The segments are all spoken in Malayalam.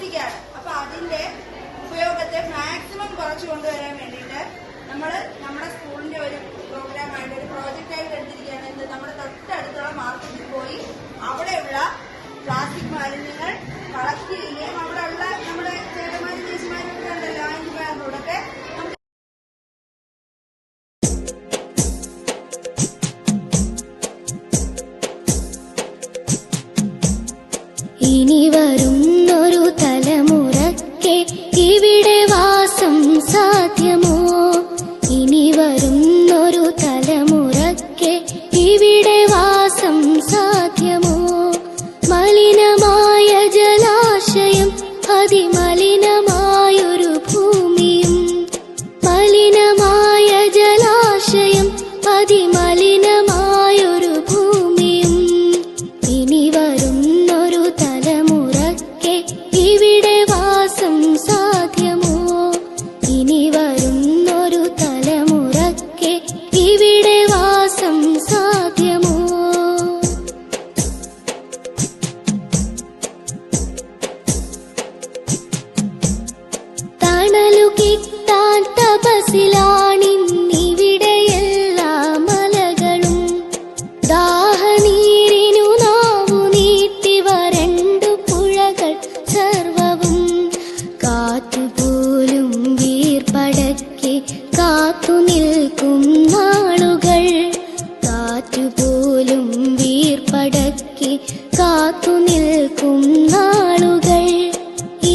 പ്ലാസ്റ്റിക് ആണ്. അപ്പൊ അതിന്റെ ഉപയോഗത്തെ മാക്സിമം കുറച്ചു കൊണ്ടുവരാൻ വേണ്ടിയിട്ട് നമ്മുടെ സ്കൂളിന്റെ ഒരു പ്രോഗ്രാമായിട്ട് ഒരു പ്രോജക്റ്റ് ആയിട്ട് എടുത്തിരിക്കുകയാണ്. എന്ത് നമ്മുടെ തൊട്ടടുത്തുള്ള മാർക്കറ്റിൽ പോയി അവിടെയുള്ള പ്ലാസ്റ്റിക് മാലിന്യങ്ങൾ കളക്ട് ചെയ്യുകയും അവിടെയുള്ള നമ്മുടെ ചേട്ടന്മാരും ചേച്ചിമാരും ഒക്കെ ഉണ്ടല്ലോ ആൻറ്റിമാരോടൊക്കെ ഇനി വരുന്നൊരു തലമുറയ്ക്ക് ഇവിടെ വാസം സാധ്യമോ? ഇനി വരുന്നൊരു തലമുറയ്ക്ക് ഇവിടെ വാസം സാധ്യമോ? മലിനമായ ജലാശയം അതിമലിനമായൊരു ഭൂമിയും മലിനമായ ജലാശയം അതിമലിനമായൊരു ഭൂമിയും ഇനി വരുന്നൊരു തലമുറയ്ക്ക് ഇവിടെ വാസം സാധ്യമോ? ഇനി വരുന്നൊരു തലമുറയ്ക്ക് ഇവിടെ വാസം സാധ്യമോ? തണലു കിട്ടാൻ തപസിലാണിന്നിവിടെ എല്ലാ മലകളും. ദാഹനീരിനു നാവു നീട്ടി വരണ്ടു പുഴകൾ സർവവും. കാറ്റുപോലും വീർപ്പടക്കി കാത്തു നിൽക്കും നാളുകൾ. കാറ്റുപോലും വീർപ്പടക്കി കാത്തു നിൽക്കും നാളുകൾ.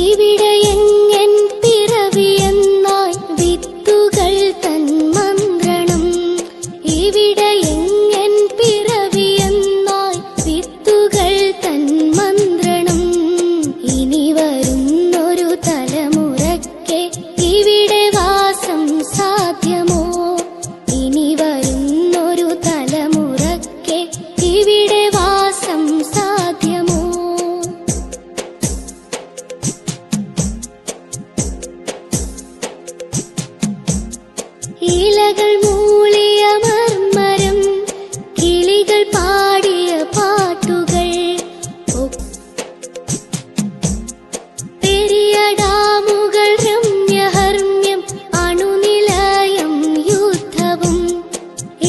ഇവിടെ എങ്ങൻ പിറവിയെന്നായി വിത്തുകൾ തൻ മന്ത്രണം. ഇവിടെ എങ്ങൻ പിറവിയെന്നായി വിത്തുകൾ തൻ മന്ത്രണം. ഇനി വരുന്നൊരു തലമുറയ്ക്ക് ഇവിടെ വാസം സാധ്യമോ? ഇനി വരുന്നൊരു തലമുറയ്ക്ക് ഇവിടെ വാസം സാധ്യമോ? ഇലകൾ മൂളിയ മർമരം കിളികൾ പാടിയ പാട്ടുകൾ. പെരിയ ഡാമുകൾ രമ്യഹർമ്മ്യം അണുനിലയം യുദ്ധവും.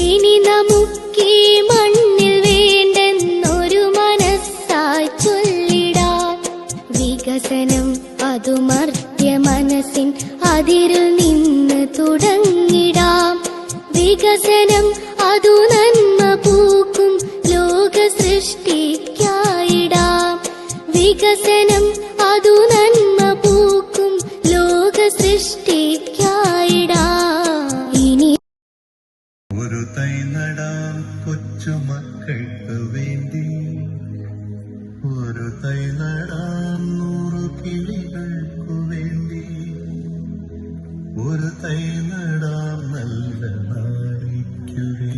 ഇനി നമുക്കീ മണ്ണിൽ വേണ്ടെന്നൊരു മനസ്സായി ചൊല്ലിടാം. വികസനം അതു മർത്യ മനസ്സിൻ അതിരിൽ നിന്ന് തുടങ്ങിടാം. വികസനം അതു നന്മ പൂക്കും ലോക സൃഷ്ടിക്കായിടാം. വികസനം അതു നന്മ പൂക്കും ലോക സൃഷ്ടിക്കായിടാം. ഇനി ഒരു തൈ നടാം കൊച്ചുമക്കൾക്ക് വേണ്ടി. ഒരു തൈ നടാം 100 കിളികൾക്കു വേണ്ടി. ഒരു തൈ നടാം നല്ല നാളേക്കു വേണ്ടി.